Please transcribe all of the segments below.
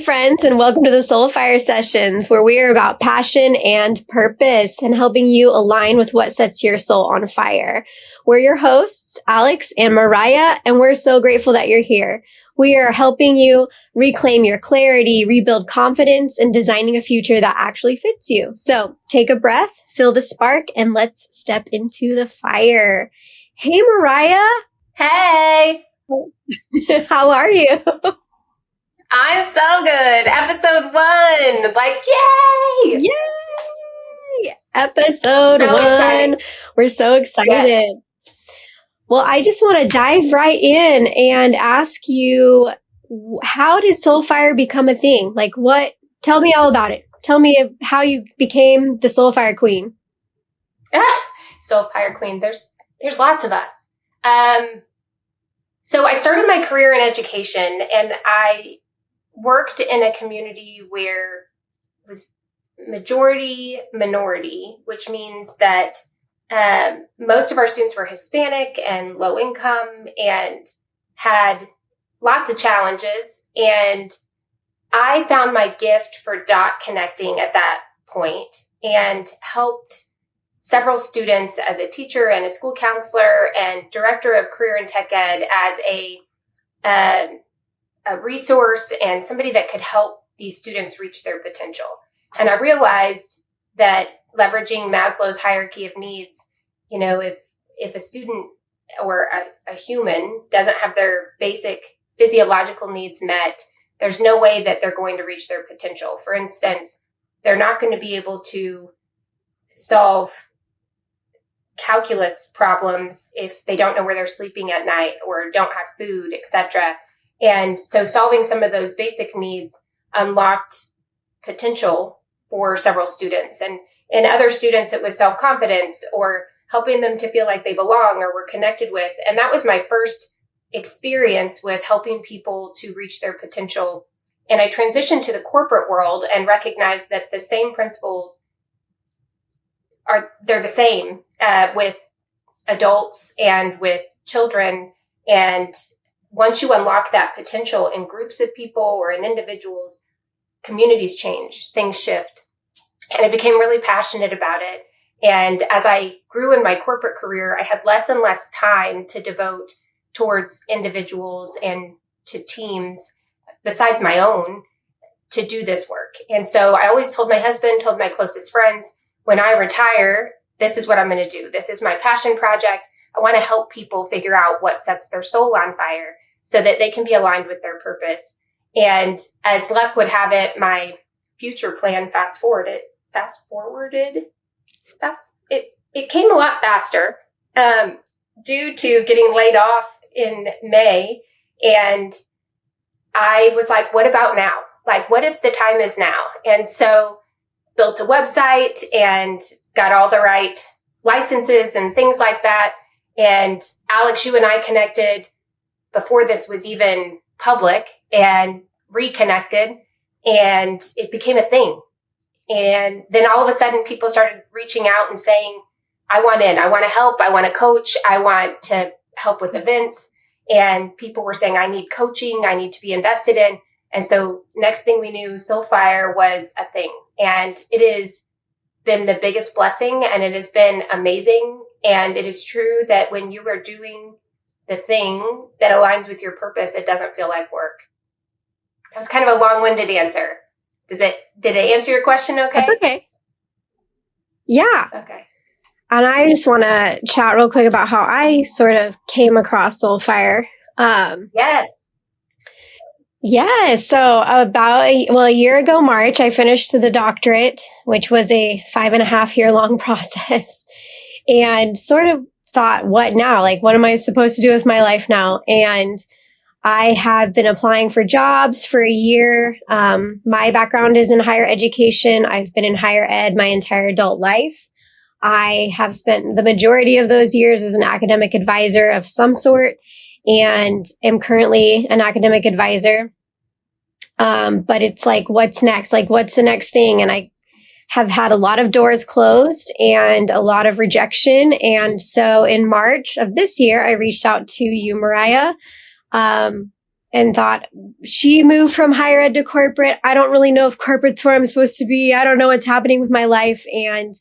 friends, and welcome to the SoulFire Sessions, where we are about passion and purpose and helping you align with what sets your soul on fire. We're your hosts, Alex and Mariah, and we're so grateful that you're here. We are helping you reclaim your clarity, rebuild confidence, and designing a future that actually fits you. So take a breath, feel the spark, and let's step into the fire. Hey, Mariah. Hey. How are you? I'm so good. Episode 1. Like, yay! Yay! Episode So 1. exciting. We're so excited. Yes. Well, I just want to dive right in and ask you, how did SoulFire become a thing? Like, tell me all about it. Tell me how you became the SoulFire Queen. SoulFire Queen. There's lots of us. So I started my career in education, and I worked in a community where it was majority minority, which means that most of our students were Hispanic and low income and had lots of challenges. And I found my gift for dot connecting at that point and helped several students as a teacher and a school counselor and director of career and tech ed as a resource and somebody that could help these students reach their potential. And I realized that leveraging Maslow's hierarchy of needs, if a student or a human doesn't have their basic physiological needs met, there's no way that they're going to reach their potential. For instance, they're not going to be able to solve calculus problems if they don't know where they're sleeping at night or don't have food, etc. And so solving some of those basic needs unlocked potential for several students. And in other students, it was self-confidence or helping them to feel like they belong or were connected with. And that was my first experience with helping people to reach their potential. And I transitioned to the corporate world and recognized that the same principles they're the same with adults and with children. And once you unlock that potential in groups of people or in individuals, communities change, things shift. And I became really passionate about it. And as I grew in my corporate career, I had less and less time to devote towards individuals and to teams besides my own to do this work. And so I always told my husband, told my closest friends, when I retire, this is what I'm going to do. This is my passion project. I want to help people figure out what sets their soul on fire so that they can be aligned with their purpose. And as luck would have it, my future plan it came a lot faster due to getting laid off in May. And I was like, what about now? Like, what if the time is now? And so built a website and got all the right licenses and things like that. And Alex, you and I connected before this was even public and reconnected, and it became a thing. And then all of a sudden people started reaching out and saying, I want in, I want to help, I want to coach, I want to help with events. And people were saying, I need coaching, I need to be invested in. And so next thing we knew, SoulFire was a thing. And it has been the biggest blessing, and it has been amazing. And it is true that when you are doing the thing that aligns with your purpose, it doesn't feel like work. That was kind of a long-winded answer. Did it answer your question okay? That's okay. Yeah. Okay. And I just want to chat real quick about how I sort of came across SoulFire. Yes. Yes. So about a year ago, March, I finished the doctorate, which was a 5.5-year long process, and sort of thought, what now? Like, what am I supposed to do with my life now? And I have been applying for jobs for a year. My background is in higher education. I've been in higher ed my entire adult life. I have spent the majority of those years as an academic advisor of some sort, and am currently an academic advisor. But it's like, what's next? Like, what's the next thing? And I have had a lot of doors closed and a lot of rejection. And so in March of this year, I reached out to you, Mariah, and thought, she moved from higher ed to corporate. I don't really know if corporate's where I'm supposed to be. I don't know what's happening with my life. And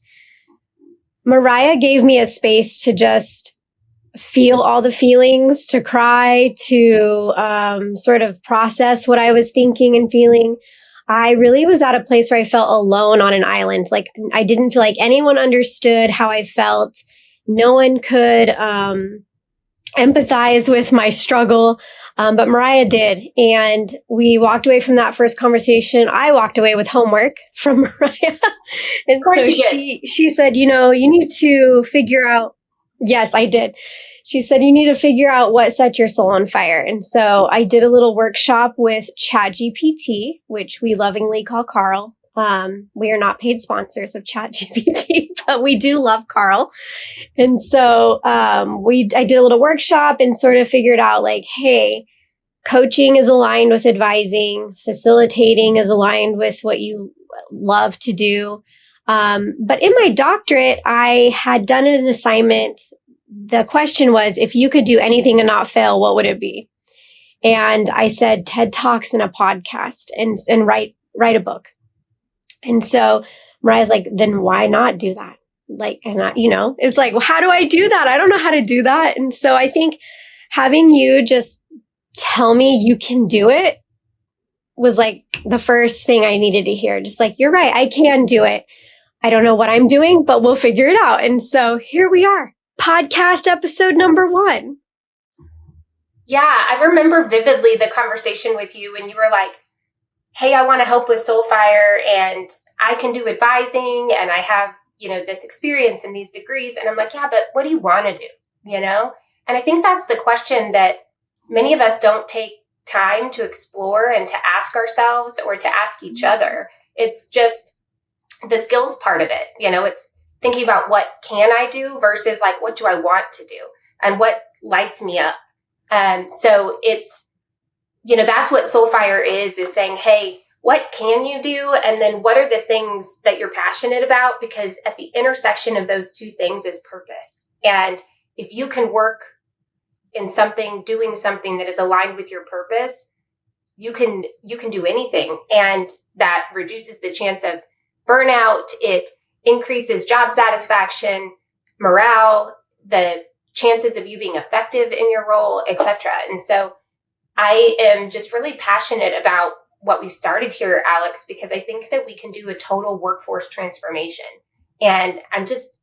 Mariah gave me a space to just feel all the feelings, to cry, to sort of process what I was thinking and feeling. I really was at a place where I felt alone on an island. Like, I didn't feel like anyone understood how I felt. No one could empathize with my struggle, but Mariah did. And we walked away from that first conversation. I walked away with homework from Mariah. And so she said, you need to figure out. Yes, I did. She said, you need to figure out what sets your soul on fire. And so I did a little workshop with ChatGPT, which we lovingly call Carl. We are not paid sponsors of ChatGPT, but we do love Carl. And so I did a little workshop and sort of figured out, like, hey, coaching is aligned with advising, facilitating is aligned with what you love to do. But in my doctorate, I had done an assignment. The question was, if you could do anything and not fail, what would it be? And I said TED Talks and a podcast and write a book. And so Mariah's like, then why not do that? Like, and it's like, well, how do I do that? I don't know how to do that. And so I think having you just tell me you can do it was like the first thing I needed to hear. Just like, you're right, I can do it. I don't know what I'm doing, but we'll figure it out. And so here we are, podcast episode number 1. Yeah, I remember vividly the conversation with you when you were like, hey, I want to help with SoulFire and I can do advising and I have, this experience and these degrees. And I'm like, yeah, but what do you want to do? And I think that's the question that many of us don't take time to explore and to ask ourselves or to ask each other. It's just the skills part of it. It's thinking about what can I do versus like, what do I want to do and what lights me up? So it's, that's what SoulFire is saying, hey, what can you do? And then what are the things that you're passionate about? Because at the intersection of those two things is purpose. And if you can work in something, doing something that is aligned with your purpose, you can do anything. And that reduces the chance of burnout. It increases job satisfaction, morale, the chances of you being effective in your role, etc. And so I am just really passionate about what we started here, Alex, because I think that we can do a total workforce transformation. And I'm just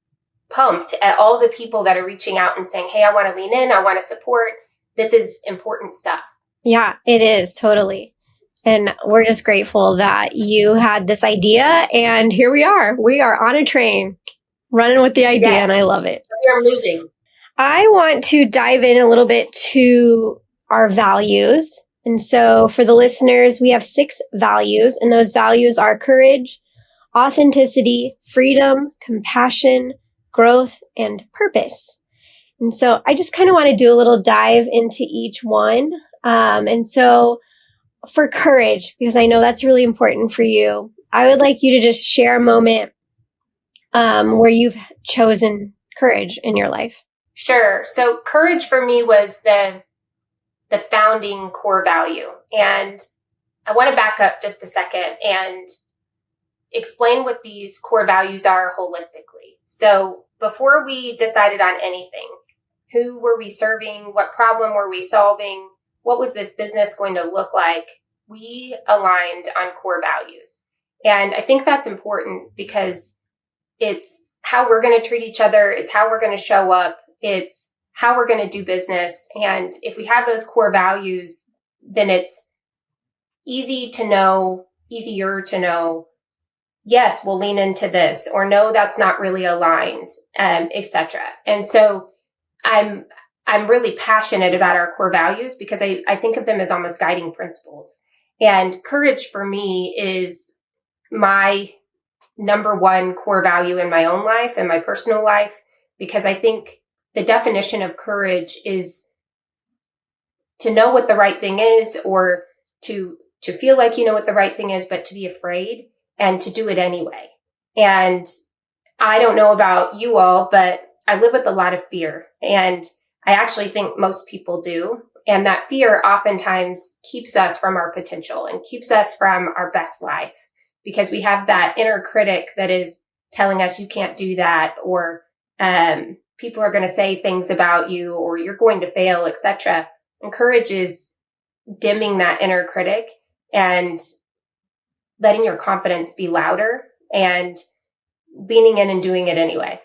pumped at all the people that are reaching out and saying, hey, I want to lean in. I want to support. This is important stuff. Yeah, it is totally. And we're just grateful that you had this idea. And here we are. We are on a train running with the idea. Yes. And I love it. We are moving. I want to dive in a little bit to our values. And so for the listeners, we have 6 values, and those values are courage, authenticity, freedom, compassion, growth, and purpose. And so I just kind of want to do a little dive into each one. And so for courage, because I know that's really important for you, I would like you to just share a moment where you've chosen courage in your life. Sure. So courage for me was the founding core value. And I want to back up just a second and explain what these core values are holistically. So before we decided on anything, who were we serving? What problem were we solving? What was this business going to look like? We aligned on core values. And I think that's important because it's how we're going to treat each other. It's how we're going to show up. It's how we're going to do business. And if we have those core values, then it's easier to know, yes, we'll lean into this, or no, that's not really aligned, etc. And so I'm really passionate about our core values because I think of them as almost guiding principles. And courage for me is my number one core value in my own life and my personal life, because I think the definition of courage is to know what the right thing is, or to feel like you know what the right thing is, but to be afraid and to do it anyway. And I don't know about you all, but I live with a lot of fear. And I actually think most people do. And that fear oftentimes keeps us from our potential and keeps us from our best life, because we have that inner critic that is telling us you can't do that, or people are going to say things about you, or you're going to fail, etc. And courage is dimming that inner critic and letting your confidence be louder and leaning in and doing it anyway.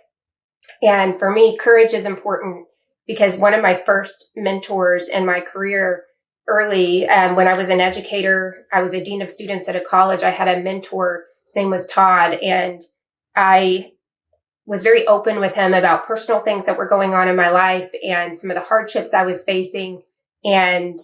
And for me, courage is important because one of my first mentors in my career early, when I was an educator, I was a dean of students at a college. I had a mentor. His name was Todd. And I was very open with him about personal things that were going on in my life and some of the hardships I was facing, and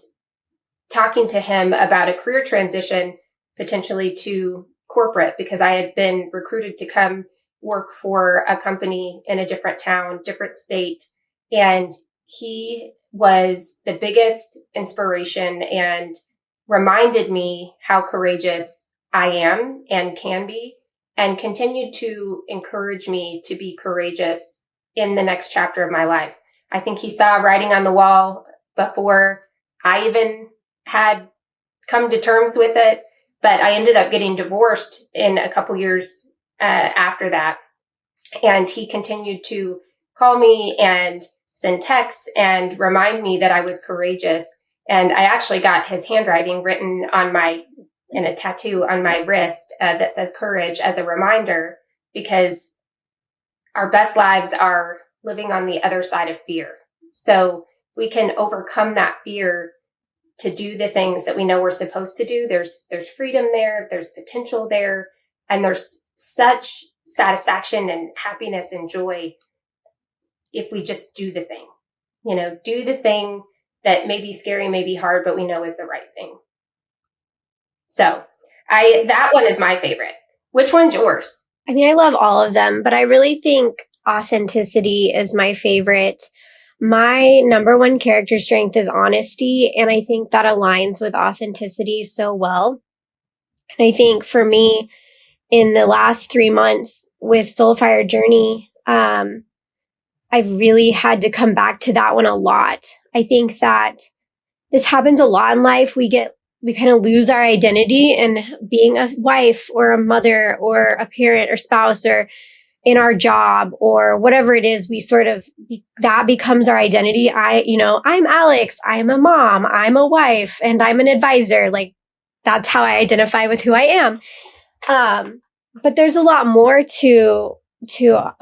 talking to him about a career transition potentially to corporate, because I had been recruited to come work for a company in a different town, different state. And he was the biggest inspiration and reminded me how courageous I am and can be, and continued to encourage me to be courageous in the next chapter of my life. I think he saw writing on the wall before I even had come to terms with it, but I ended up getting divorced in a couple years after that. And he continued to call me and send texts and remind me that I was courageous. And I actually got his handwriting written on in a tattoo on my wrist that says courage, as a reminder, because our best lives are living on the other side of fear. So we can overcome that fear to do the things that we know we're supposed to do. There's freedom there, there's potential there, and there's such satisfaction and happiness and joy if we just do the thing. Do the thing that may be scary, may be hard, but we know is the right thing. So that one is my favorite. Which one's yours? I mean, I love all of them, but I really think authenticity is my favorite. My number one character strength is honesty, and I think that aligns with authenticity so well. And I think for me, in the last 3 months with SoulFire Journey, I've really had to come back to that one a lot. I think that this happens a lot in life. We kind of lose our identity in being a wife or a mother or a parent or spouse, or in our job or whatever it is. We sort of, that becomes our identity. I'm Alex, I'm a mom, I'm a wife, and I'm an advisor. Like, that's how I identify with who I am. But there's a lot more to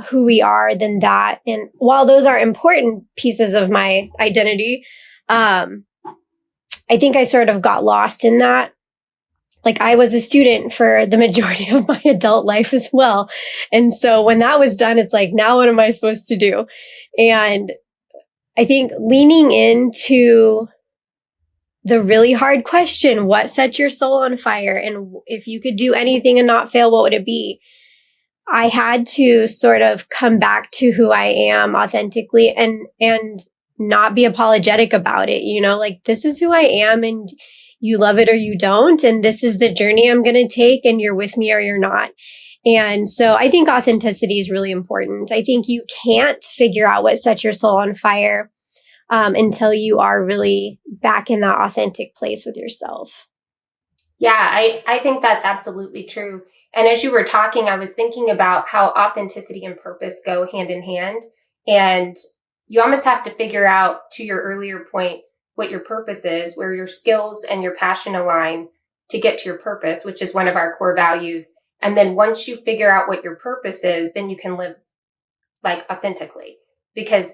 who we are than that. And while those are important pieces of my identity, I think I sort of got lost in that. Like, I was a student for the majority of my adult life as well. And so when that was done, it's like, now what am I supposed to do? And I think leaning into the really hard question, what sets your soul on fire? And if you could do anything and not fail, what would it be? I had to sort of come back to who I am authentically and not be apologetic about it. Like, this is who I am, and you love it or you don't. And this is the journey I'm going to take, and you're with me or you're not. And so I think authenticity is really important. I think you can't figure out what sets your soul on fire until you are really back in that authentic place with yourself. Yeah, I think that's absolutely true. And as you were talking, I was thinking about how authenticity and purpose go hand in hand. And you almost have to figure out, to your earlier point, what your purpose is, where your skills and your passion align to get to your purpose, which is one of our core values. And then once you figure out what your purpose is, then you can live like authentically, because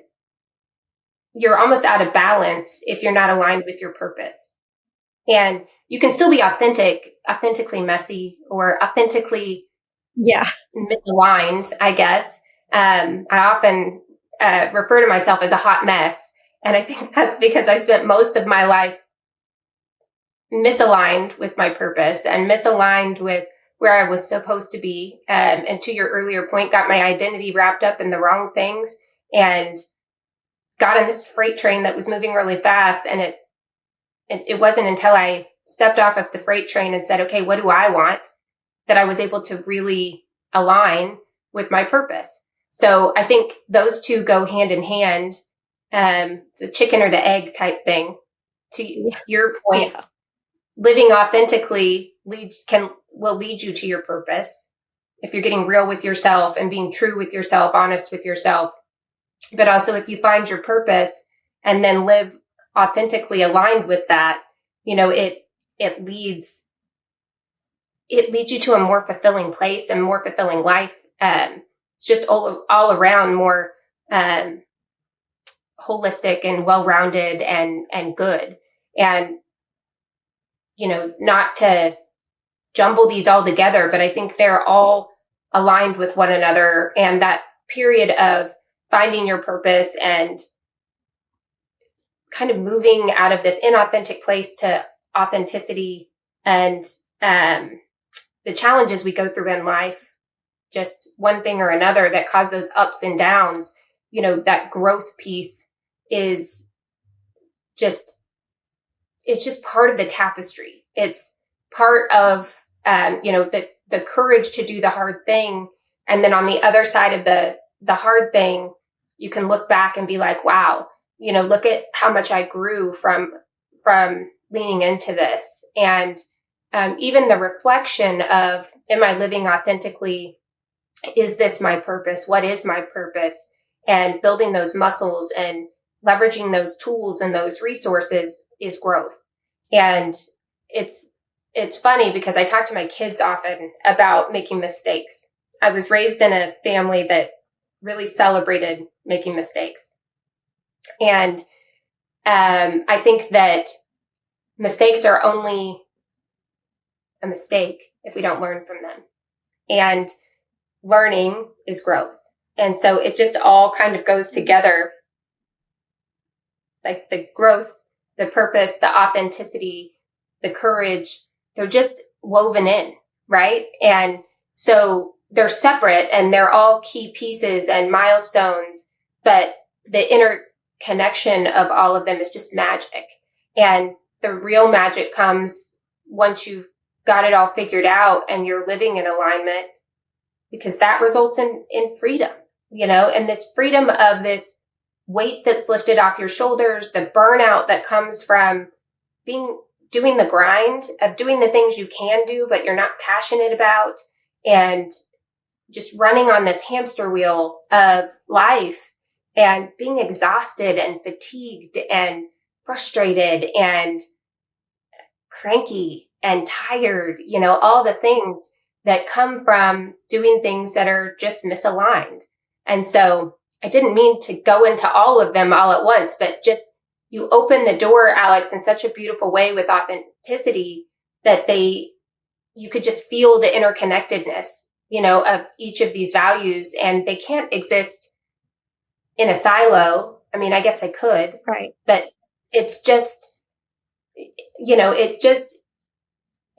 you're almost out of balance if you're not aligned with your purpose. And you can still be authentically messy, or authentically misaligned, I guess. I often refer to myself as a hot mess. And I think that's because I spent most of my life misaligned with my purpose and misaligned with where I was supposed to be. And to your earlier point, got my identity wrapped up in the wrong things and got on this freight train that was moving really fast. And it wasn't until I stepped off of the freight train and said, okay, what do I want, that I was able to really align with my purpose. So I think those two go hand in hand. It's a chicken or the egg type thing. to your point, Yeah. living authentically will lead you to your purpose. If you're getting real with yourself and being true with yourself, honest with yourself, but also if you find your purpose and then live authentically aligned with that, it leads you to a more fulfilling place and more fulfilling life. It's just all around more holistic and well-rounded and good. And, not to jumble these all together, but I think they're all aligned with one another. And that period of finding your purpose and kind of moving out of this inauthentic place to authenticity and the challenges we go through in life, just one thing or another that cause those ups and downs, that growth piece is it's just part of the tapestry. It's part of, the courage to do the hard thing. And then on the other side of the hard thing, you can look back and be like, wow, look at how much I grew from leaning into this. And even the reflection of, am I living authentically? Is this my purpose? What is my purpose? And building those muscles and leveraging those tools and those resources is growth. And it's funny because I talk to my kids often about making mistakes. I was raised in a family that really celebrated making mistakes. And I think that mistakes are only a mistake if we don't learn from them. And learning is growth. And so it just all kind of goes together. Like the growth, the purpose, the authenticity, the courage, they're just woven in, right? And so they're separate and they're all key pieces and milestones, but the interconnection of all of them is just magic. And the real magic comes once you've got it all figured out and you're living in alignment, because that results in freedom, and this freedom of this weight that's lifted off your shoulders, the burnout that comes from doing the grind of doing the things you can do, but you're not passionate about, and just running on this hamster wheel of life and being exhausted and fatigued and frustrated and cranky and tired, all the things that come from doing things that are just misaligned. And so I didn't mean to go into all of them all at once, but just you open the door, Alex, in such a beautiful way with authenticity that you could just feel the interconnectedness, of each of these values, and they can't exist in a silo. I mean, I guess they could, right? But it's just, it just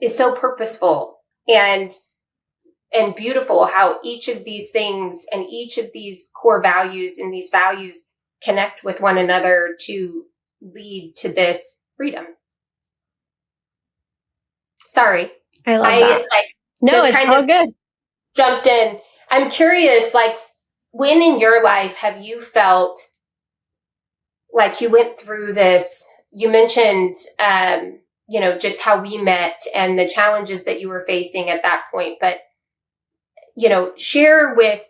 is so purposeful and beautiful how each of these things and each of these core values and these values connect with one another to lead to this freedom. Sorry. I love that. No, it's all good. Jumped in. I'm curious, when in your life have you felt like you went through this? You mentioned, just how we met and the challenges that you were facing at that point, but share with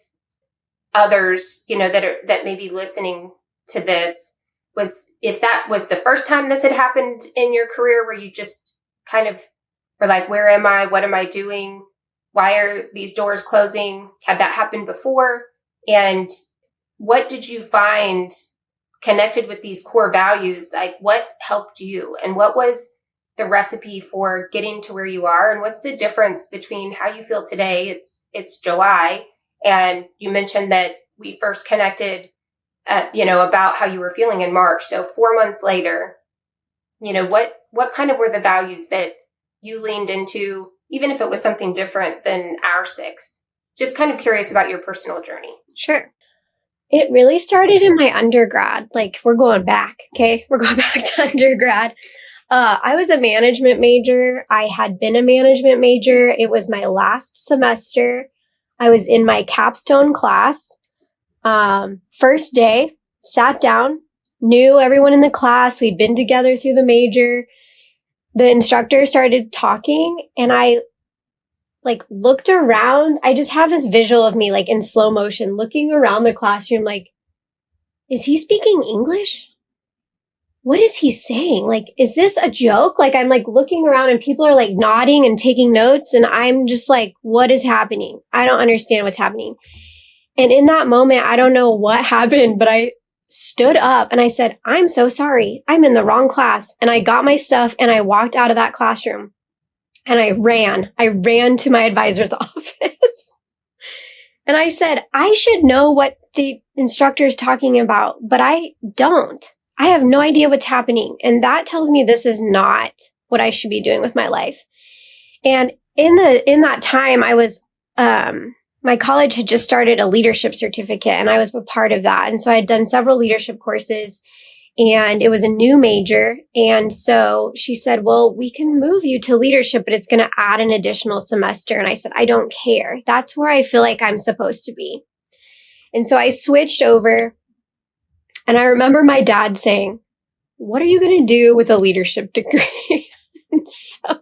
others, that may be listening to this, if that was the first time this had happened in your career, where you just kind of were like, where am I? What am I doing? Why are these doors closing? Had that happened before? And what did you find connected with these core values? Like, what helped you? And what was the recipe for getting to where you are? And what's the difference between how you feel today? It's July. And you mentioned that we first connected, about how you were feeling in March. So 4 months later, what kind of were the values that you leaned into, even if it was something different than our 6? Just kind of curious about your personal journey. Sure. It really started in my undergrad. We're going back. Okay. We're going back to undergrad. I was a management major. I had been a management major. It was my last semester. I was in my capstone class. First day, sat down, knew everyone in the class. We'd been together through the major. The instructor started talking, and I like looked around. I just have this visual of me like in slow motion, looking around the classroom like, is he speaking English? What is he saying? Like, is this a joke? Like, I'm like looking around and people are like nodding and taking notes. And I'm just like, what is happening? I don't understand what's happening. And in that moment, I don't know what happened, but I stood up and I said, I'm so sorry. I'm in the wrong class. And I got my stuff and I walked out of that classroom and I ran to my advisor's office. And I said, I should know what the instructor is talking about, but I don't. I have no idea what's happening. And that tells me this is not what I should be doing with my life. And in that time, I was, my college had just started a leadership certificate and I was a part of that. And so I had done several leadership courses and it was a new major. And so she said, well, we can move you to leadership, but it's going to add an additional semester. And I said, I don't care. That's where I feel like I'm supposed to be. And so I switched over. And I remember my dad saying, what are you going to do with a leadership degree? And so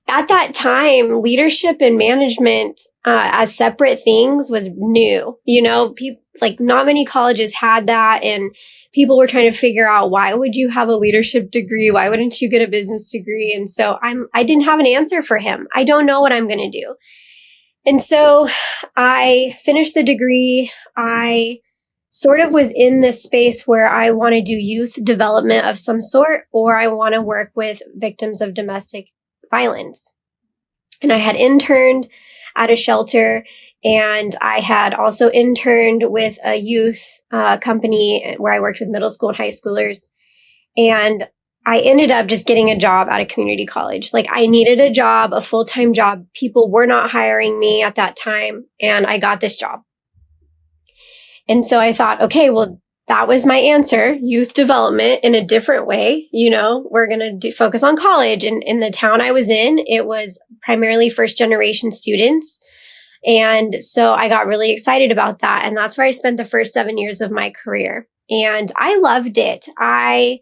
at that time, leadership and management as separate things was new. You know, like not many colleges had that. And people were trying to figure out, why would you have a leadership degree? Why wouldn't you get a business degree? And so I didn't have an answer for him. I don't know what I'm going to do. And so I finished the degree. I sort of was in this space where I want to do youth development of some sort, or I want to work with victims of domestic violence. And I had interned at a shelter, and I had also interned with a youth company where I worked with middle school and high schoolers. And I ended up just getting a job at a community college. Like I needed a job, a full-time job. People were not hiring me at that time, and I got this job. And so I thought, okay, well, that was my answer, youth development in a different way. You know, we're going to focus on college. And in the town I was in, it was primarily first generation students. And so I got really excited about that. And that's where I spent the first 7 years of my career. And I loved it. I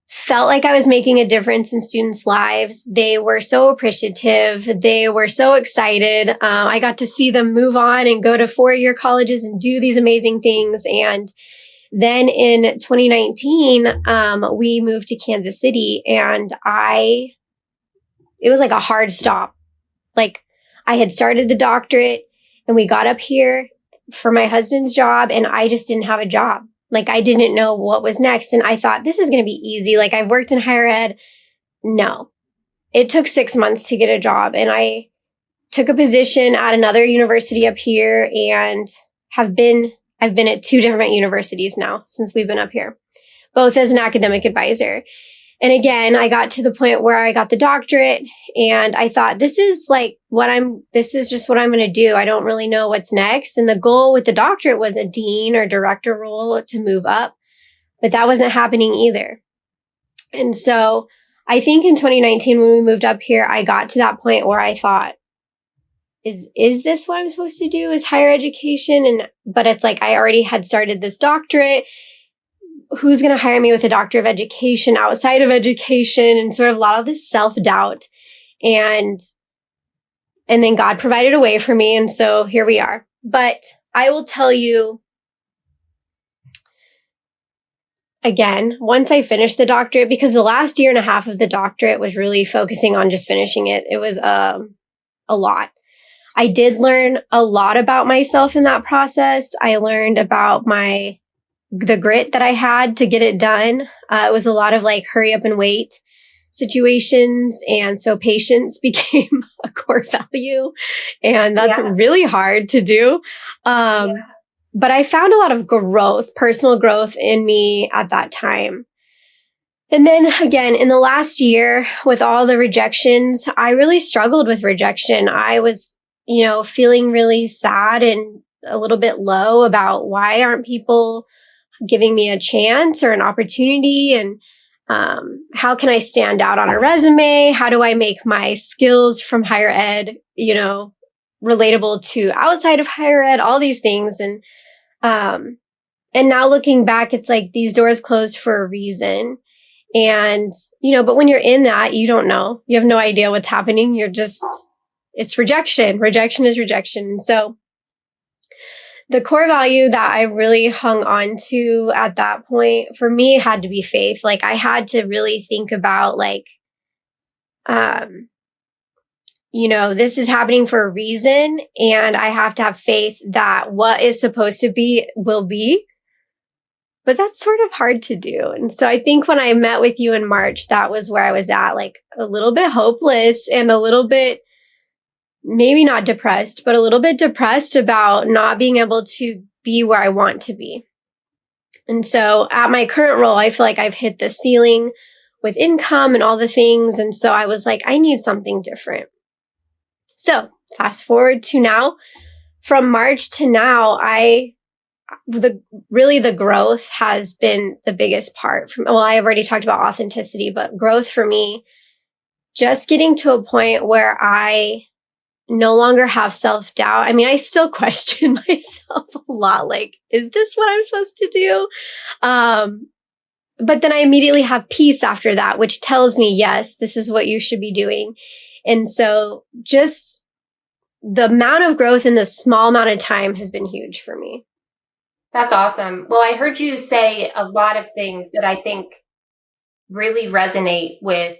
felt like I was making a difference in students' lives. They were so appreciative. They were so excited. I got to see them move on and go to 4-year colleges and do these amazing things. And then in 2019, we moved to Kansas City, and it was like a hard stop. Like I had started the doctorate and we got up here for my husband's job, and I just didn't have a job. Like I didn't know what was next. And I thought, this is going to be easy. Like I've worked in higher ed. No, it took 6 months to get a job. And I took a position at another university up here, and I've been at 2 different universities now since we've been up here, both as an academic advisor. And again, I got to the point where I got the doctorate, and I thought, this is just what I'm going to do. I don't really know what's next. And the goal with the doctorate was a dean or director role to move up, but that wasn't happening either. And so I think in 2019, when we moved up here, I got to that point where I thought, is this what I'm supposed to do, is higher education? But it's like, I already had started this doctorate. Who's going to hire me with a doctor of education outside of education? And sort of a lot of this self-doubt. And then God provided a way for me. And so here we are. But I will tell you, again, once I finished the doctorate, because the last year and a half of the doctorate was really focusing on just finishing it. It was a lot. I did learn a lot about myself in that process. I learned about the grit that I had to get it done. It was a lot of like hurry up and wait situations. And so patience became a core value. And that's really hard to do. But I found a lot of personal growth in me at that time. And then again, in the last year with all the rejections, I really struggled with rejection. I was, feeling really sad and a little bit low about why aren't people giving me a chance or an opportunity, and how can I stand out on a resume? How do I make my skills from higher ed, relatable to outside of higher ed, all these things. And And now looking back, it's like these doors closed for a reason. And, but when you're in that, you don't know. You have no idea what's happening. It's rejection. Rejection is rejection. So the core value that I really hung on to at that point for me had to be faith. Like I had to really think about this is happening for a reason, and I have to have faith that what is supposed to be will be. But that's sort of hard to do. And so I think when I met with you in March, that was where I was at, like a little bit hopeless and a little bit, maybe not depressed, but a little bit depressed about not being able to be where I want to be. And so at my current role, I feel like I've hit the ceiling with income and all the things. And so I was like, I need something different. So fast forward to now, from March to now, the growth has been the biggest part. I already talked about authenticity, but growth for me, just getting to a point where I no longer have self-doubt. I mean, I still question myself a lot. Like, is this what I'm supposed to do? But then I immediately have peace after that, which tells me, yes, this is what you should be doing. And so just the amount of growth in the small amount of time has been huge for me. That's awesome. Well, I heard you say a lot of things that I think really resonate with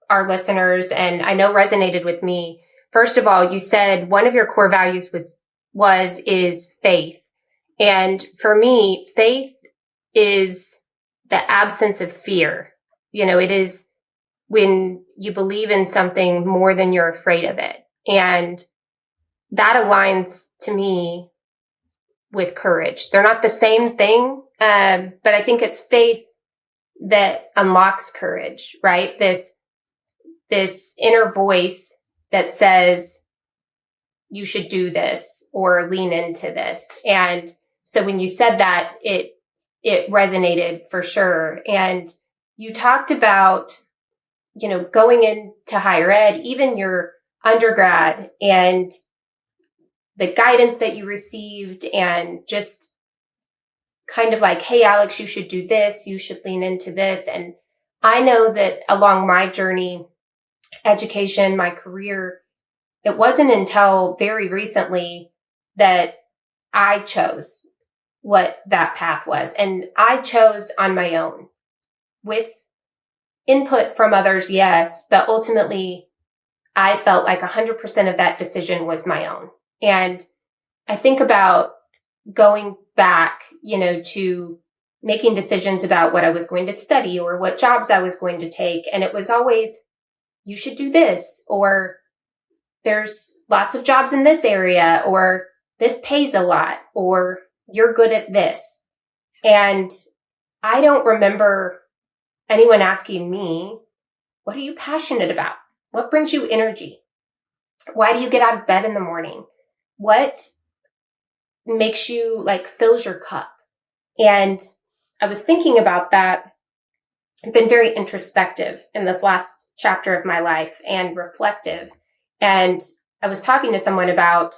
our listeners, and I know resonated with me. First of all, you said one of your core values is faith. And for me, faith is the absence of fear. It is when you believe in something more than you're afraid of it. And that aligns to me with courage. They're not the same thing, but I think it's faith that unlocks courage, right? This inner voice that says you should do this or lean into this. And so when you said that, it resonated for sure. And you talked about, going into higher ed, even your undergrad, and the guidance that you received, and just kind of like, hey, Alex, you should do this, you should lean into this. And I know that along my journey, education, my career, it wasn't until very recently that I chose what that path was. And I chose on my own with input from others, yes, but ultimately I felt like 100% of that decision was my own. And I think about going back, to making decisions about what I was going to study or what jobs I was going to take. And it was always, you should do this, or there's lots of jobs in this area, or this pays a lot, or you're good at this. And I don't remember anyone asking me, what are you passionate about? What brings you energy? Why do you get out of bed in the morning? What makes you fills your cup? And I was thinking about that. I've been very introspective in this last chapter of my life and reflective. And I was talking to someone about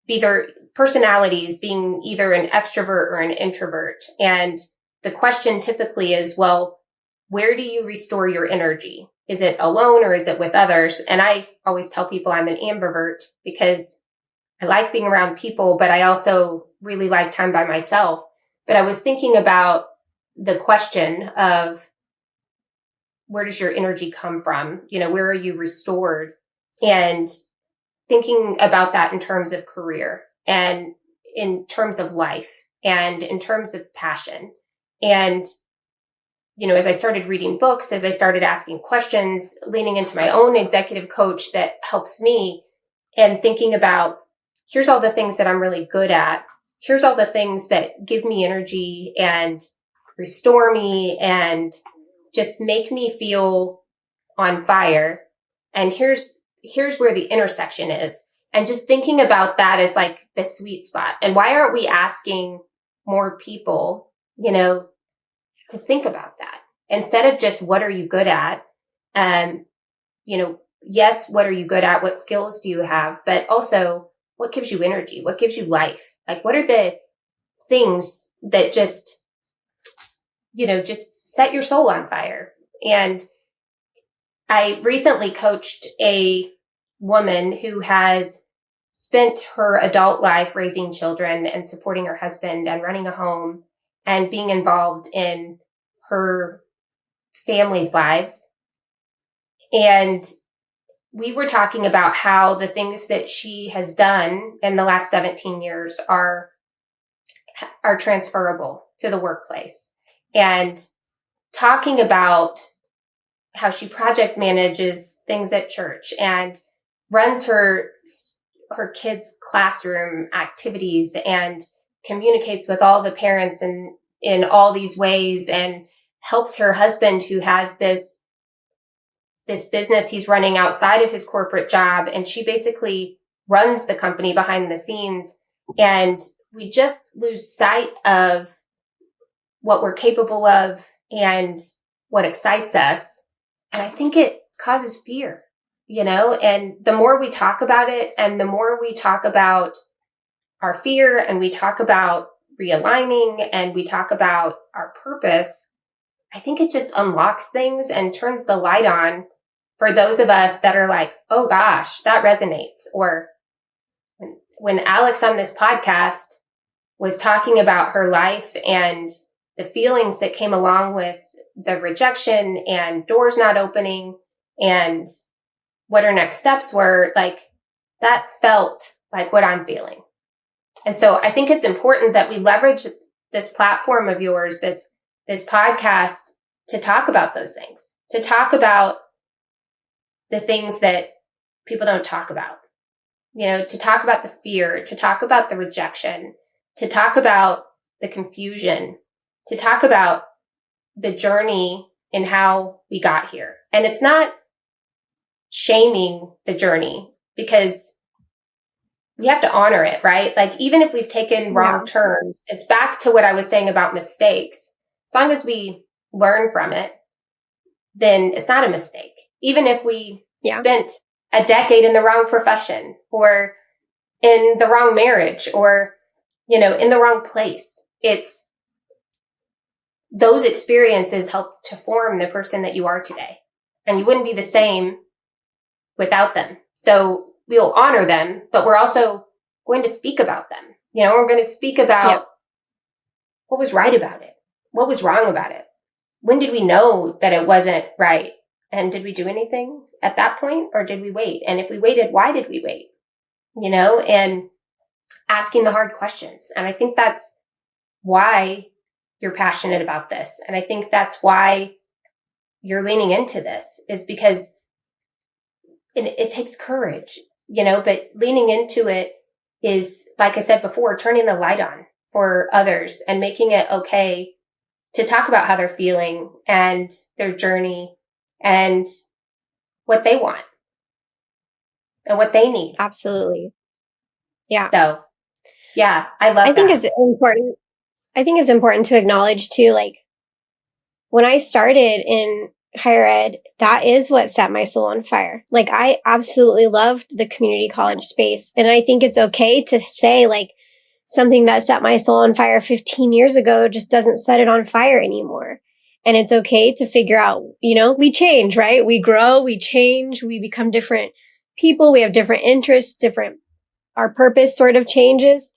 either personalities being either an extrovert or an introvert. And the question typically is, well, where do you restore your energy? Is it alone or is it with others? And I always tell people I'm an ambivert because I like being around people, but I also really like time by myself. But I was thinking about the question of, where does your energy come from? Where are you restored? And thinking about that in terms of career and in terms of life and in terms of passion. And, as I started reading books, as I started asking questions, leaning into my own executive coach that helps me, and thinking about, here's all the things that I'm really good at. Here's all the things that give me energy and restore me and just make me feel on fire. And here's where the intersection is. And just thinking about that as the sweet spot. And why aren't we asking more people, to think about that instead of just, what are you good at? Yes, what are you good at? What skills do you have? But also, what gives you energy? What gives you life? What are the things that just set your soul on fire. And I recently coached a woman who has spent her adult life raising children and supporting her husband and running a home and being involved in her family's lives. And we were talking about how the things that she has done in the last 17 years are transferable to the workplace, and talking about how she project manages things at church and runs her kids' classroom activities and communicates with all the parents in all these ways, and helps her husband, who has this business he's running outside of his corporate job. And she basically runs the company behind the scenes. And we just lose sight of what we're capable of and what excites us. And I think it causes fear, and the more we talk about it, and the more we talk about our fear, and we talk about realigning, and we talk about our purpose, I think it just unlocks things and turns the light on for those of us that are like, oh gosh, that resonates. Or when Alex on this podcast was talking about her life and the feelings that came along with the rejection and doors not opening and what her next steps were, like, that felt like what I'm feeling. And so I think it's important that we leverage this platform of yours, this podcast, to talk about those things, to talk about the things that people don't talk about, to talk about the fear, to talk about the rejection, to talk about the confusion, to talk about the journey and how we got here. And it's not shaming the journey, because we have to honor it, right? Like, even if we've taken wrong turns, it's back to what I was saying about mistakes. As long as we learn from it, then it's not a mistake. Even if we spent a decade in the wrong profession, or in the wrong marriage, or, in the wrong place, it's those experiences help to form the person that you are today. And you wouldn't be the same without them. So we'll honor them, but we're also going to speak about them. We're going to speak about what was right about it, what was wrong about it. When did we know that it wasn't right? And did we do anything at that point, or did we wait? And if we waited, why did we wait? And asking the hard questions. And I think that's why you're passionate about this. And I think that's why you're leaning into this, is because it takes courage, but leaning into it is, like I said before, turning the light on for others and making it okay to talk about how they're feeling and their journey and what they want and what they need. Absolutely. Yeah. So, yeah, I love think it's important. I think it's important to acknowledge too, like, when I started in higher ed, that is what set my soul on fire. Like, I absolutely loved the community college space. And I think it's okay to say, like, something that set my soul on fire 15 years ago just doesn't set it on fire anymore. And it's okay to figure out, we change, right? We grow, we change, we become different people, we have different interests, our purpose sort of changes.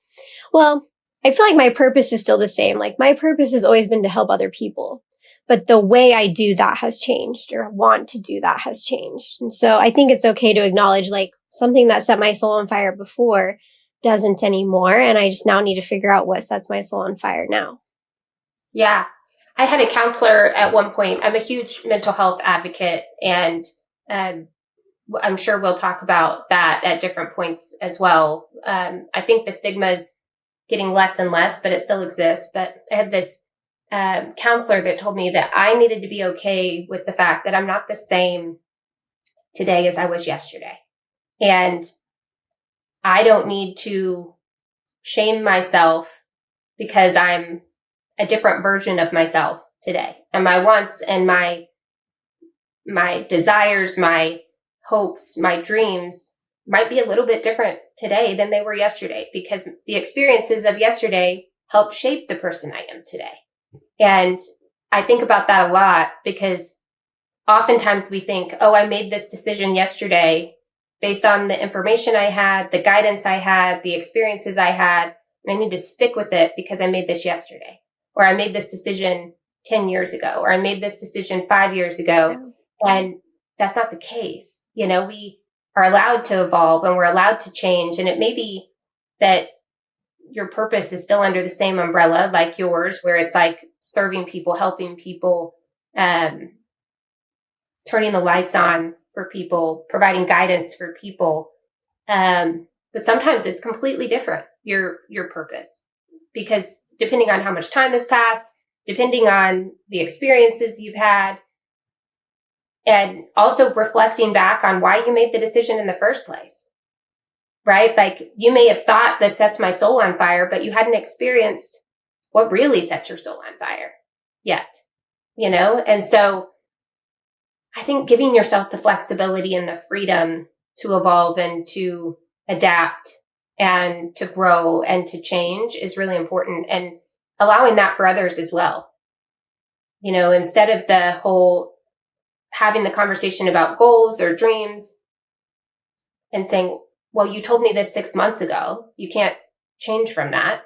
Well, I feel like my purpose is still the same. Like, my purpose has always been to help other people, but the way I do that has changed, or want to do that has changed. And so I think it's okay to acknowledge, like, something that set my soul on fire before doesn't anymore. And I just now need to figure out what sets my soul on fire now. Yeah. I had a counselor at one point. I'm a huge mental health advocate, and I'm sure we'll talk about that at different points as well. I think the stigma is getting less and less, but it still exists. But I had this counselor that told me that I needed to be okay with the fact that I'm not the same today as I was yesterday. And I don't need to shame myself because I'm a different version of myself today. And my wants and my desires, my hopes, my dreams might be a little bit different today than they were yesterday, because the experiences of yesterday help shape the person I am today? And I think about that a lot because oftentimes we think, oh, I made this decision yesterday based on the information I had, the guidance I had, the experiences I had, and I need to stick with it because I made this yesterday, or I made this decision 10 years ago, or I made this decision 5 years ago. Yeah. And that's not the case. We are allowed to evolve and we're allowed to change. And it may be that your purpose is still under the same umbrella like yours, where it's like serving people, helping people, turning the lights on for people, providing guidance for people. But sometimes it's completely different, your purpose, because depending on how much time has passed, depending on the experiences you've had, and also reflecting back on why you made the decision in the first place, right? Like you may have thought this sets my soul on fire, but you hadn't experienced what really sets your soul on fire yet, And so I think giving yourself the flexibility and the freedom to evolve and to adapt and to grow and to change is really important, and allowing that for others as well. Instead of the whole having the conversation about goals or dreams and saying, well, you told me this 6 months ago, you can't change from that.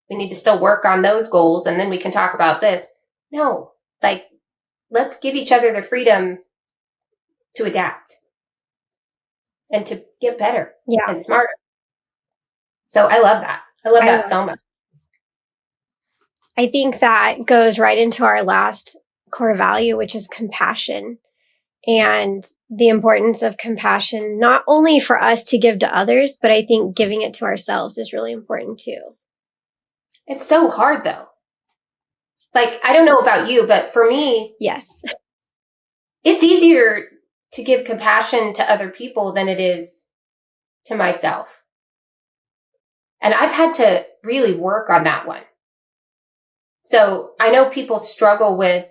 We need to still work on those goals and then we can talk about this. No, let's give each other the freedom to adapt and to get better and smarter. So I love that. I love that so much. I think that goes right into our last core value, which is compassion, and the importance of compassion, not only for us to give to others, but I think giving it to ourselves is really important too. It's so hard though. I don't know about you, but for me, yes, it's easier to give compassion to other people than it is to myself. And I've had to really work on that one. So I know people struggle with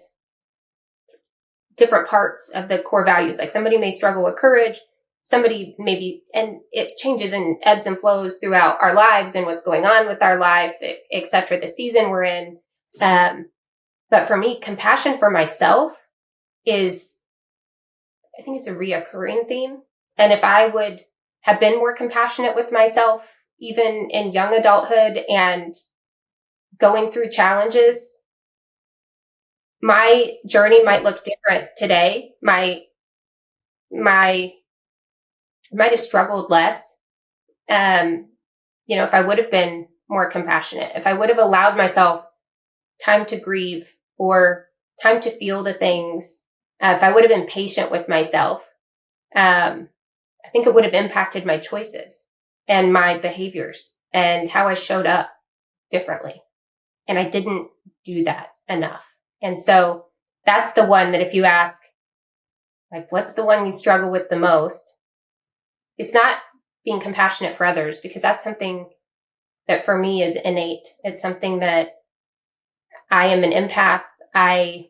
different parts of the core values. Like somebody may struggle with courage, somebody maybe, and it changes and ebbs and flows throughout our lives and what's going on with our life, et cetera, the season we're in. But for me, compassion for myself is, I think it's a reoccurring theme. And if I would have been more compassionate with myself, even in young adulthood and going through challenges, my journey might look different today. I might have struggled less. If I would have been more compassionate, if I would have allowed myself time to grieve or time to feel the things, if I would have been patient with myself, I think it would have impacted my choices and my behaviors and how I showed up differently. And I didn't do that enough. And so that's the one that if you ask, what's the one you struggle with the most? It's not being compassionate for others, because that's something that for me is innate. It's something that I am an empath. I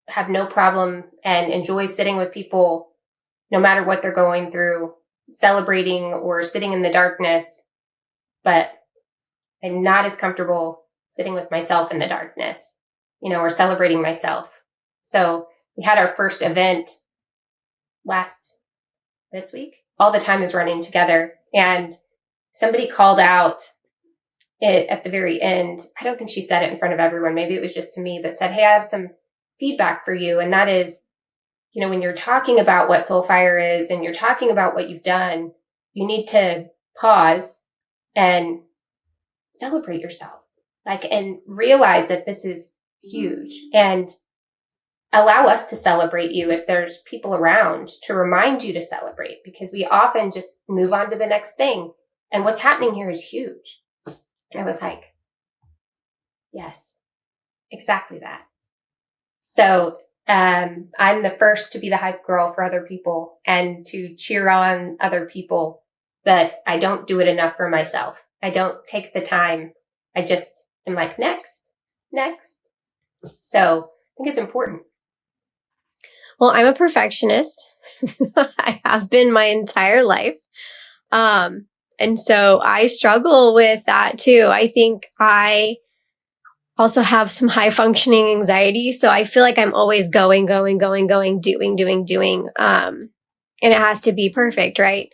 have no problem and enjoy sitting with people no matter what they're going through, celebrating or sitting in the darkness, but I'm not as comfortable sitting with myself in the darkness, or celebrating myself. So we had our first event this week. All the time is running together. And somebody called out at the very end. I don't think she said it in front of everyone. Maybe it was just to me, but said, hey, I have some feedback for you. And that is, when you're talking about what SoulFire is and you're talking about what you've done, you need to pause and celebrate yourself, and realize that this is huge, and allow us to celebrate you if there's people around to remind you to celebrate, because we often just move on to the next thing. And what's happening here is huge. And I was like, yes, exactly that. So I'm the first to be the hype girl for other people and to cheer on other people, but I don't do it enough for myself. I don't take the time. I just am like, next. So I think it's important. Well, I'm a perfectionist. I have been my entire life. And so I struggle with that too. I think I also have some high functioning anxiety. So I feel like I'm always going, doing. And it has to be perfect, right?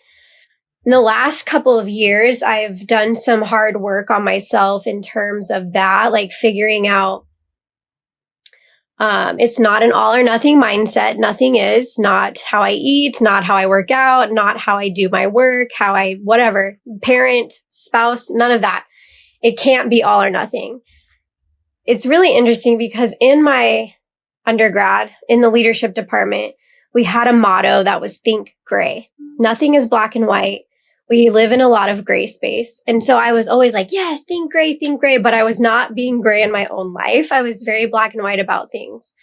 In the last couple of years, I've done some hard work on myself in terms of that, like figuring out it's not an all or nothing mindset. Nothing is. Not how I eat, not how I work out, not how I do my work, how I, whatever, parent, spouse, none of that. It can't be all or nothing. It's really interesting because in my undergrad, in the leadership department, we had a motto that was think gray. Nothing is black and white. We live in a lot of gray space. And so I was always like, yes, think gray, but I was not being gray in my own life. I was very black and white about things.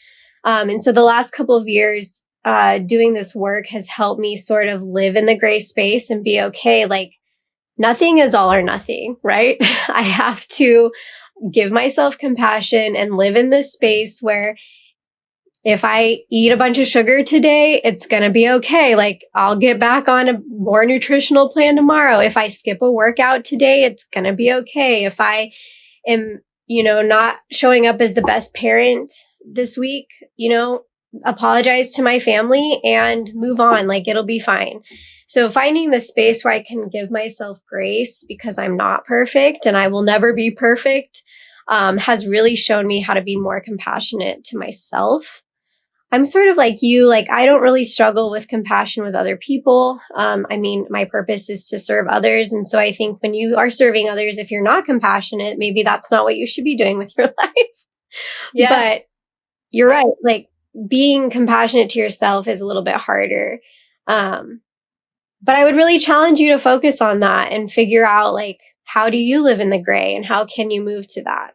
And so the last couple of years, doing this work has helped me sort of live in the gray space and be okay. Like nothing is all or nothing, right? I have to give myself compassion and live in this space where if I eat a bunch of sugar today, it's going to be okay. Like I'll get back on a more nutritional plan tomorrow. If I skip a workout today, it's going to be okay. If I am, not showing up as the best parent this week, apologize to my family and move on. Like it'll be fine. So finding the space where I can give myself grace because I'm not perfect and I will never be perfect has really shown me how to be more compassionate to myself. I'm sort of like you, like I don't really struggle with compassion with other people. My purpose is to serve others. And so I think when you are serving others, if you're not compassionate, maybe that's not what you should be doing with your life. Yes. But you're right. Like being compassionate to yourself is a little bit harder. But I would really challenge you to focus on that and figure out like, how do you live in the gray and how can you move to that?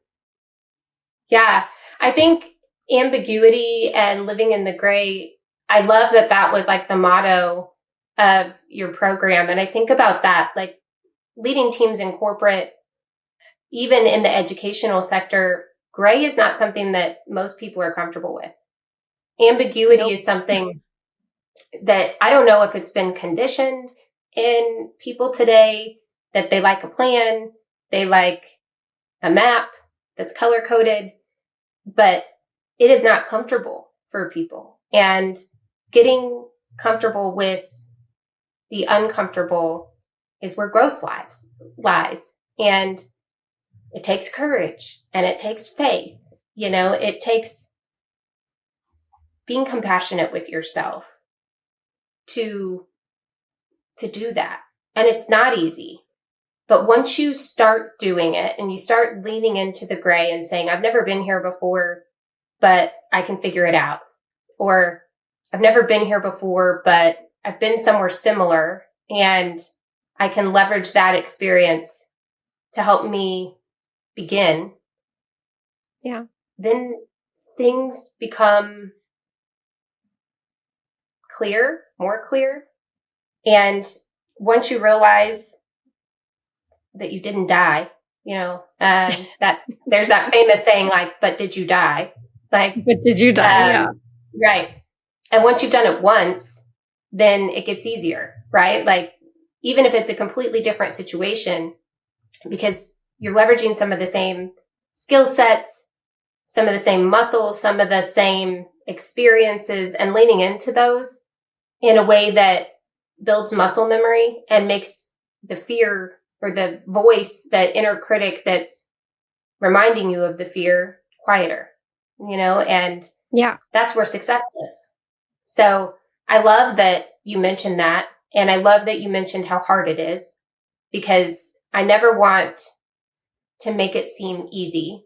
Yeah, I think ambiguity and living in the gray, I love that was like the motto of your program. And I think about that, like leading teams in corporate, even in the educational sector, gray is not something that most people are comfortable with. Ambiguity is something that I don't know if it's been conditioned in people today, that they like a plan, they like a map that's color coded, but it is not comfortable for people. And getting comfortable with the uncomfortable is where growth lies. And it takes courage and it takes faith. It takes being compassionate with yourself to do that. And it's not easy. But once you start doing it and you start leaning into the gray and saying, I've never been here before, but I can figure it out. Or I've never been here before, but I've been somewhere similar and I can leverage that experience to help me begin. Yeah. Then things become more clear. And once you realize that you didn't die, there's that famous saying like, but did you die? Like, but did you die? Yeah. Right. And once you've done it once, then it gets easier, right? Like, even if it's a completely different situation, because you're leveraging some of the same skill sets, some of the same muscles, some of the same experiences, and leaning into those in a way that builds muscle memory and makes the fear or the voice, that inner critic that's reminding you of the fear, quieter, and yeah, that's where success lives. So I love that you mentioned that. And I love that you mentioned how hard it is, because I never want to make it seem easy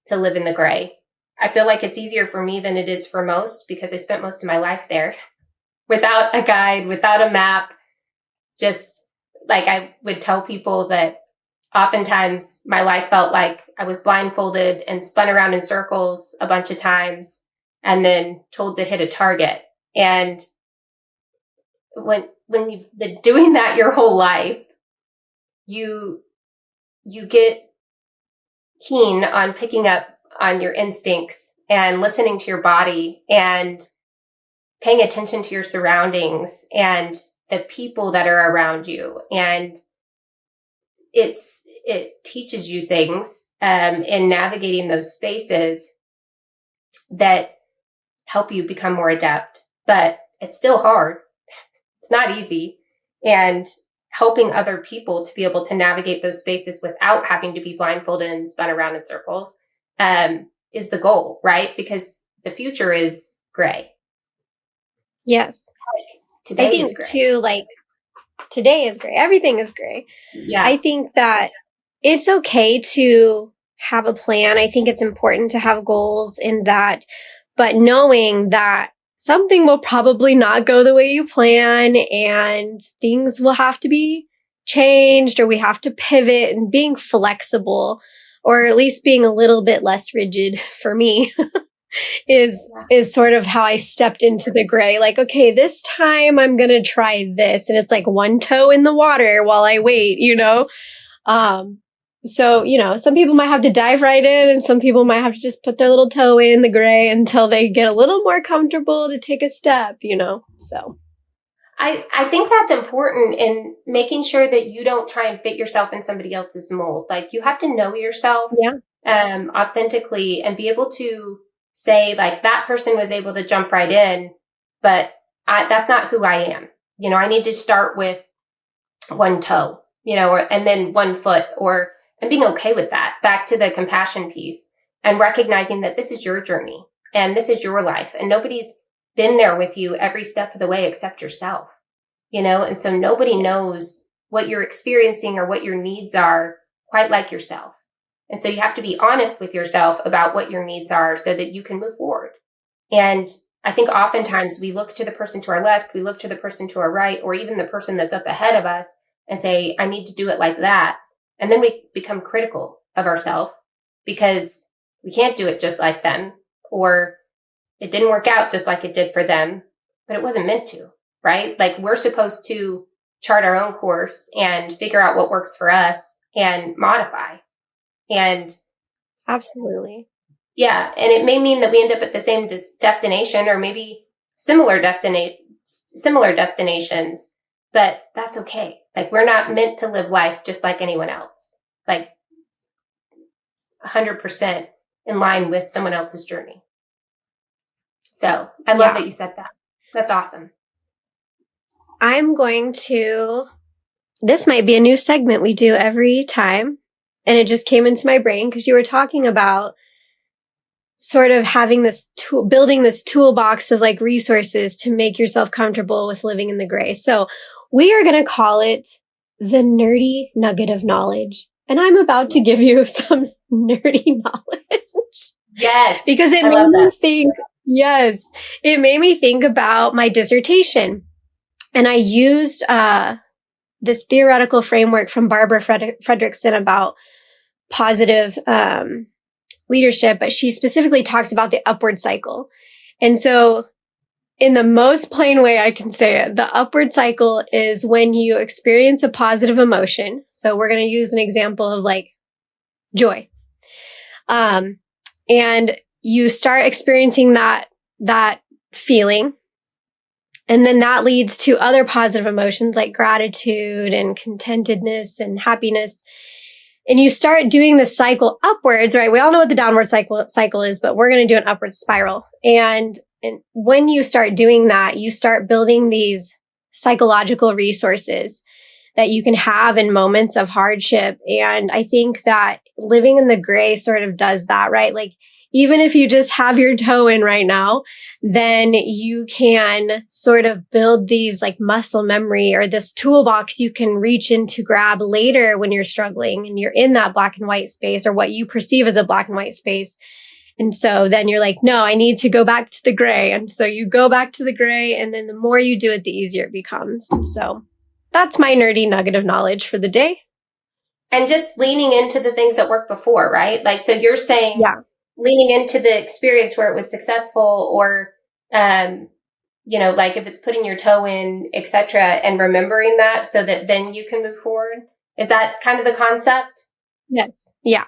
to live in the gray. I feel like it's easier for me than it is for most, because I spent most of my life there without a guide, without a map. Just like I would tell people that oftentimes my life felt like I was blindfolded and spun around in circles a bunch of times and then told to hit a target. And when you've been doing that your whole life, you get keen on picking up on your instincts and listening to your body and paying attention to your surroundings and the people that are around you. And it teaches you things in navigating those spaces that help you become more adept. But it's still hard. It's not easy. And helping other people to be able to navigate those spaces without having to be blindfolded and spun around in circles is the goal, right? Because the future is gray. Yes. Today is gray. Too, today is gray. Everything is gray. Yeah. I think that it's okay to have a plan. I think it's important to have goals in that, but knowing that something will probably not go the way you plan and things will have to be changed, or we have to pivot, and being flexible, or at least being a little bit less rigid for me is sort of how I stepped into the gray. Like, okay, this time I'm going to try this. And it's like one toe in the water while I wait, So, some people might have to dive right in, and some people might have to just put their little toe in the gray until they get a little more comfortable to take a step, so. I think that's important in making sure that you don't try and fit yourself in somebody else's mold. Like, you have to know yourself authentically and be able to say, like, that person was able to jump right in, but that's not who I am. I need to start with one toe, and then one foot, and being okay with that. Back to the compassion piece and recognizing that this is your journey and this is your life, and nobody's been there with you every step of the way except yourself, and so nobody knows what you're experiencing or what your needs are quite like yourself. And so you have to be honest with yourself about what your needs are so that you can move forward. And I think oftentimes we look to the person to our left, we look to the person to our right, or even the person that's up ahead of us and say, I need to do it like that. And then we become critical of ourselves because we can't do it just like them, or it didn't work out just like it did for them, but it wasn't meant to, right? Like, we're supposed to chart our own course and figure out what works for us and modify. And absolutely. Yeah. And it may mean that we end up at the same destination, or maybe similar destinations, but that's okay. Like, we're not meant to live life just like anyone else, like 100% in line with someone else's journey. So I love that you said that. That's awesome. This might be a new segment we do every time. And it just came into my brain because you were talking about sort of having this building this toolbox of like resources to make yourself comfortable with living in the gray. So we are going to call it the nerdy nugget of knowledge. And I'm about to give you some nerdy knowledge. Yes. Because it made me think about my dissertation. And I used this theoretical framework from Barbara Fredrickson about positive leadership, but she specifically talks about the upward cycle. And so, in the most plain way I can say it, the upward cycle is when you experience a positive emotion. So we're going to use an example of like joy. And you start experiencing that feeling. And then that leads to other positive emotions like gratitude and contentedness and happiness. And you start doing this cycle upwards, right? We all know what the downward cycle is, but we're going to do an upward spiral. And when you start doing that, you start building these psychological resources that you can have in moments of hardship. And I think that living in the gray sort of does that, right? Like, even if you just have your toe in right now, then you can sort of build these like muscle memory, or this toolbox you can reach into grab later when you're struggling and you're in that black and white space, or what you perceive as a black and white space. And so then you're like, no, I need to go back to the gray. And so you go back to the gray, and then the more you do it, the easier it becomes. So that's my nerdy nugget of knowledge for the day. And just leaning into the things that worked before, right? Like, so you're saying, leaning into the experience where it was successful, or, like if it's putting your toe in, etc., and remembering that so that then you can move forward. Is that kind of the concept? Yes. Yeah.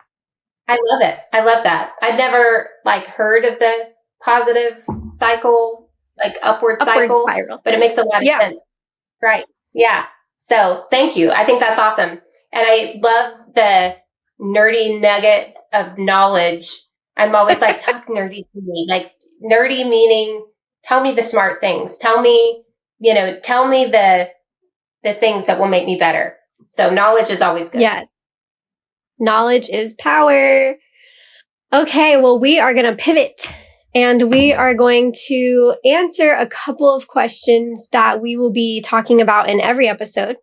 I love it. I love that. I'd never heard of the positive cycle, like upward cycle, spiral. But it makes a lot of sense. Right. Yeah. So thank you. I think that's awesome. And I love the nerdy nugget of knowledge. I'm always like, talk nerdy to me. Like nerdy meaning tell me the smart things. Tell me, tell me the things that will make me better. So knowledge is always good. Yes. Knowledge is power. Okay, well, we are going to pivot and we are going to answer a couple of questions that we will be talking about in every episode.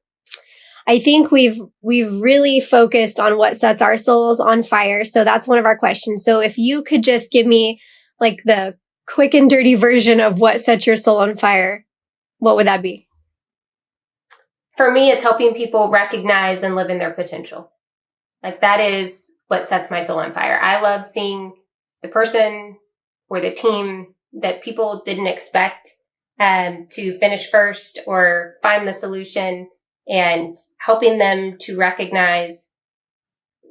I think we've really focused on what sets our souls on fire. So that's one of our questions. So if you could just give me like the quick and dirty version of what sets your soul on fire, what would that be? For me, it's helping people recognize and live in their potential. Like that is what sets my soul on fire. I love seeing the person or the team that people didn't expect to finish first or find the solution, and helping them to recognize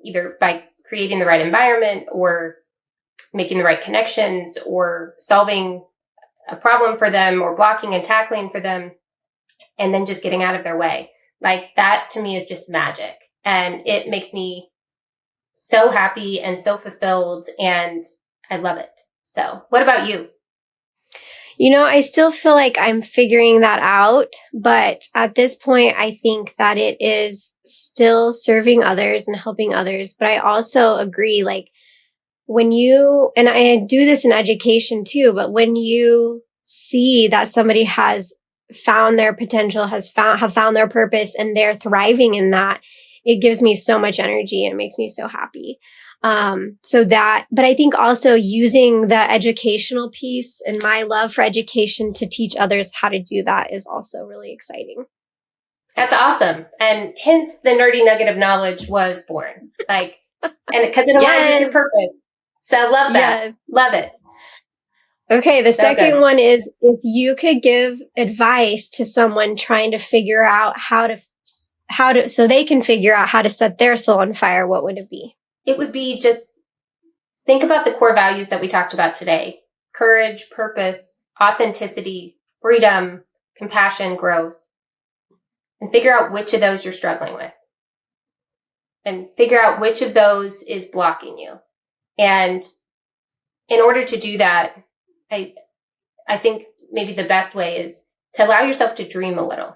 either by creating the right environment or making the right connections or solving a problem for them or blocking and tackling for them, and then just getting out of their way. Like that to me is just magic. And it makes me so happy and so fulfilled, and I love it. So what about you? I still feel like I'm figuring that out, but at this point, I think that it is still serving others and helping others. But I also agree, like when and I do this in education too, but when you see that somebody has found their potential, have found their purpose, and they're thriving in that, it gives me so much energy and it makes me so happy. But I think also using the educational piece and my love for education to teach others how to do that is also really exciting. That's awesome. And hence the nerdy nugget of knowledge was born. And because it aligns with your purpose. So love that. Yes. Love it. Okay. The second one is if you could give advice to someone trying to figure out so they can figure out how to set their soul on fire, what would it be? It would be just think about the core values that we talked about today: courage, purpose, authenticity, freedom, compassion, growth, and figure out which of those you're struggling with and figure out which of those is blocking you. And in order to do that, I think maybe the best way is to allow yourself to dream a little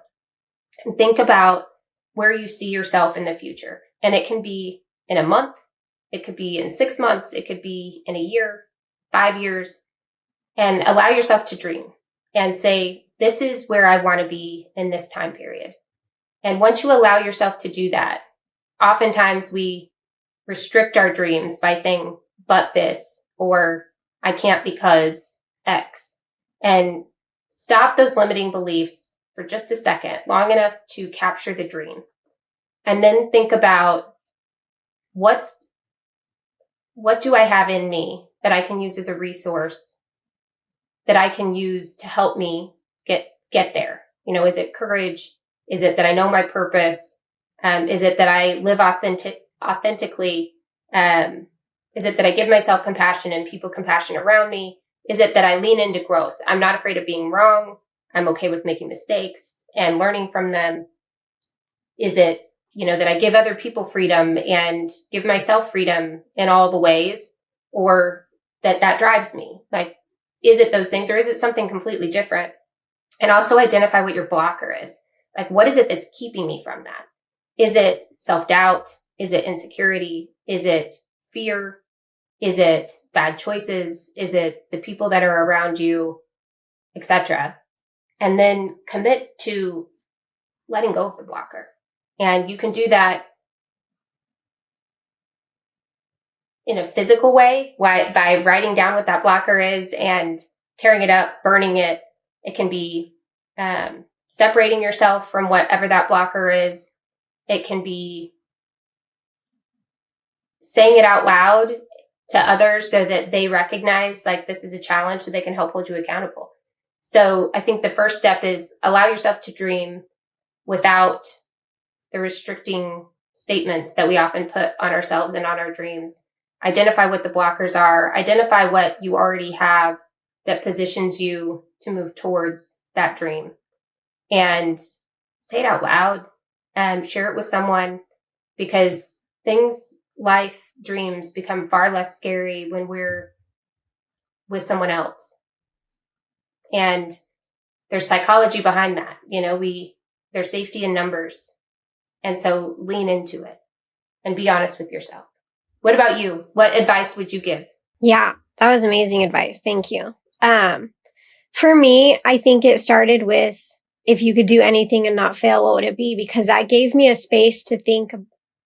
and think about where you see yourself in the future. And it can be in a month. It could be in 6 months. It could be in a year, 5 years, and allow yourself to dream and say, this is where I want to be in this time period. And once you allow yourself to do that, oftentimes we restrict our dreams by saying, but this, or I can't because X. And stop those limiting beliefs for just a second, long enough to capture the dream. And then think about what do I have in me that I can use as a resource that I can use to help me get there? Is it courage? Is it that I know my purpose? Is it that I live authentically? Is it that I give myself compassion and people compassion around me? Is it that I lean into growth? I'm not afraid of being wrong. I'm okay with making mistakes and learning from them. Is it, that I give other people freedom and give myself freedom in all the ways, or that drives me? Like, is it those things, or is it something completely different? And also identify what your blocker is. Like, what is it that's keeping me from that? Is it self-doubt? Is it insecurity? Is it fear? Is it bad choices? Is it the people that are around you, etc.? And then commit to letting go of the blocker. And you can do that in a physical way by writing down what that blocker is and tearing it up, burning it. It can be separating yourself from whatever that blocker is. It can be saying it out loud to others so that they recognize like this is a challenge so they can help hold you accountable. So I think the first step is allow yourself to dream without the restricting statements that we often put on ourselves and on our dreams. Identify what the blockers are. Identify what you already have that positions you to move towards that dream. And say it out loud, share it with someone, because life, dreams become far less scary when we're with someone else. And there's psychology behind that. There's safety in numbers. And so lean into it and be honest with yourself. What about you? What advice would you give? Yeah, that was amazing advice. Thank you. For me, I think it started with, if you could do anything and not fail, what would it be? Because that gave me a space to think,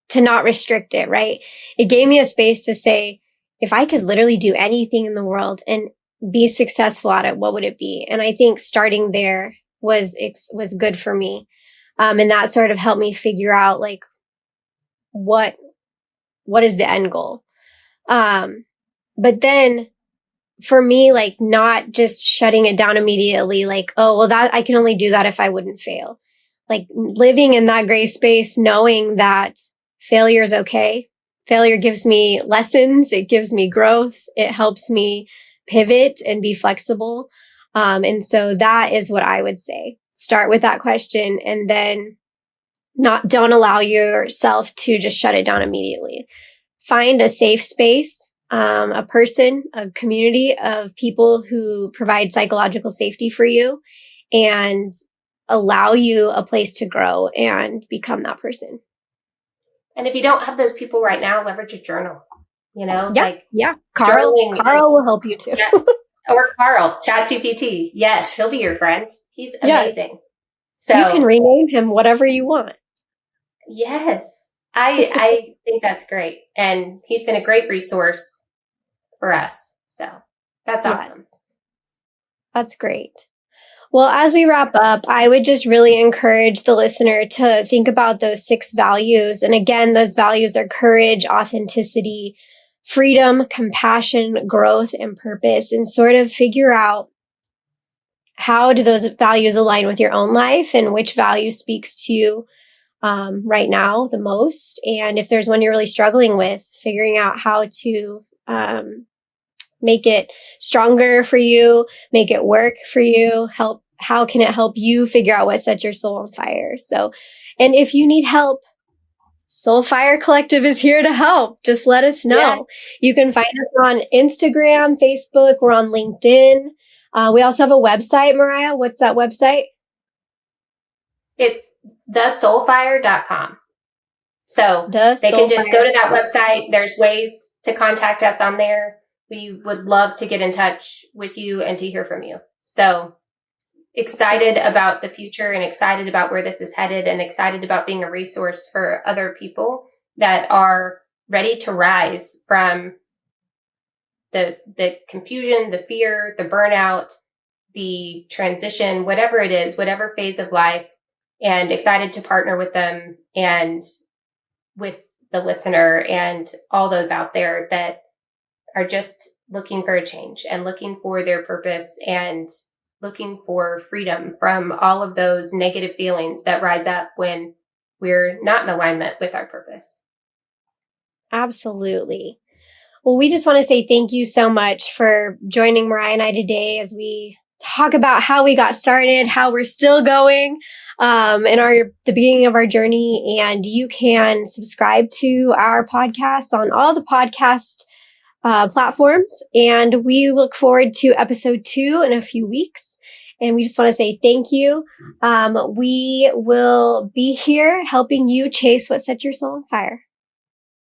to not restrict it, right? It gave me a space to say, if I could literally do anything in the world and be successful at it, what would it be? And I think starting there was good for me. And that sort of helped me figure out like, what is the end goal? But then for me, like not just shutting it down immediately, like, oh, well, that I can only do that if I wouldn't fail. Like living in that gray space, knowing that failure is okay. Failure gives me lessons. It gives me growth. It helps me pivot and be flexible. And so that is what I would say. Start with that question and then don't allow yourself to just shut it down immediately. Find a safe space, a person, a community of people who provide psychological safety for you and allow you a place to grow and become that person. And if you don't have those people right now, leverage a journal. Carl will help you too. Yeah. Or Carl, ChatGPT. Yes, he'll be your friend. He's amazing. Yes. So you can rename him whatever you want. Yes, I think that's great. And he's been a great resource for us. So that's awesome. Yes. That's great. Well, as we wrap up, I would just really encourage the listener to think about those 6 values. And again, those values are courage, authenticity, freedom, compassion, growth, and purpose, and sort of figure out how do those values align with your own life and which value speaks to you right now the most. And if there's one you're really struggling with, figuring out how to make it stronger for you, make it work for you, how can it help you figure out what sets your soul on fire? So, and if you need help, SoulFire Collective is here to help. Just let us know. Yes. You can find us on Instagram, Facebook, we're on LinkedIn. We also have a website, Mariah. What's that website? It's thesoulfire.com. So they can just go to that website. There's ways to contact us on there. We would love to get in touch with you and to hear from you. So excited about the future and excited about where this is headed and excited about being a resource for other people that are ready to rise from the confusion, the fear, the burnout, the transition, whatever it is, whatever phase of life, and excited to partner with them and with the listener and all those out there that are just looking for a change and looking for their purpose and looking for freedom from all of those negative feelings that rise up when we're not in alignment with our purpose. Absolutely. Well, we just want to say thank you so much for joining Mariah and I today as we talk about how we got started, how we're still going in the beginning of our journey. And you can subscribe to our podcast on all the podcast platforms. And we look forward to episode 2 in a few weeks. And we just want to say thank you. We will be here helping you chase what sets your soul on fire.